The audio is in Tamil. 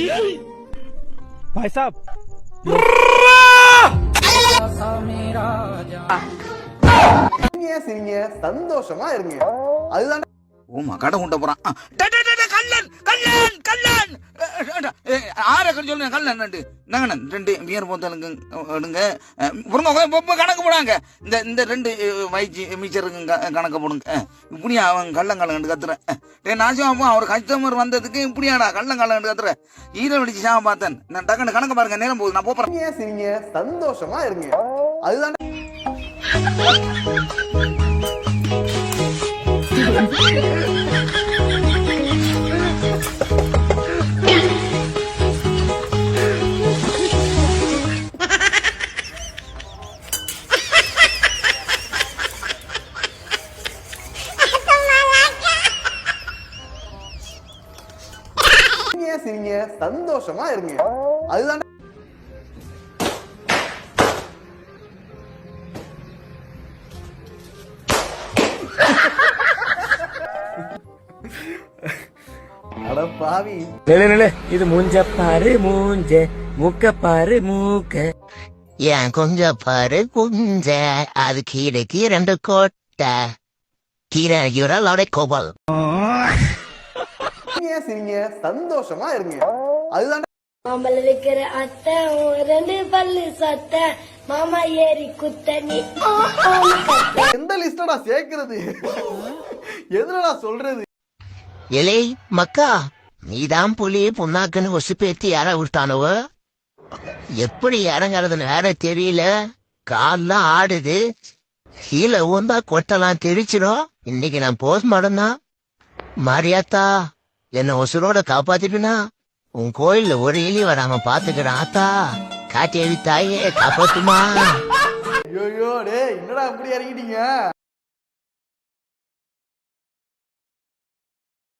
भाई साहब சந்தோஷமா இருங்க அதுதான் ஓமா கடை கொண்ட போறான் கல்லன் கல்லன் கல்லன் ஆற சொல்லுங்க கல்லன் நாங்கண்ணன் 2 பியர் போத்தலுங்க எடுங்க கணக்கு போடாங்க இந்த 2 வயிற்று மிச்சருக்கு கணக்கு போடுங்க இப்படியா அவன் கள்ளங்கண்டு கத்துறேன் நாசிவா அவர் கஸ்டமர் வந்ததுக்கு இப்படியாடா கள்ளங்கண்டு கத்துற ஈர வெடிச்சு சாம பார்த்தேன் நான் டக்குன்னு கணக்கு பாருங்க நேரம் போகுது நான் போறேன் சரிங்க சந்தோஷமா இருங்க அதுதான் சரிங்க சந்தோஷமா இருங்க அதுதான் அட பாவி இது மூஞ்ச பாரு மூஞ்ச மூக்க பாரு மூக்க ஏன் கொஞ்ச பாரு குஞ்ச அது கீரைக்கு 2 கோட்டை கீரை யுரலோட கோபல் சரிங்க சந்தோஷமா இருங்க அதுதான் மாம்பழ வைக்கிற அத்தை 2 பல்லு சத்த மாமா ஏறி குத்தனி எந்த லிஸ்டடா சேர்க்கிறது எதுலடா சொல்றது எலே மக்கா நீதான் புலி புண்ணாக்குன்னு ஒசுப்பேத்தி யார விட்டானுவ எப்படி இறங்குறதுன்னு வேற தெரியல கால்லாம் ஆடுது கீழே ஊந்தா கொட்டலாம் தெரிச்சிடும் இன்னைக்கு நான் போஸ்ட்மார்டம் தான் மாரியாத்தா என்ன ஒசுரோட காப்பாத்திட்டுனா உன் கோயில்ல ஒரு இலி வராம பாத்துக்கிறேன் ஆத்தா காட்டேவி தாயே காப்பாத்துமா ஐயோ டேய் என்னடா இப்படி இறங்கிட்டீங்க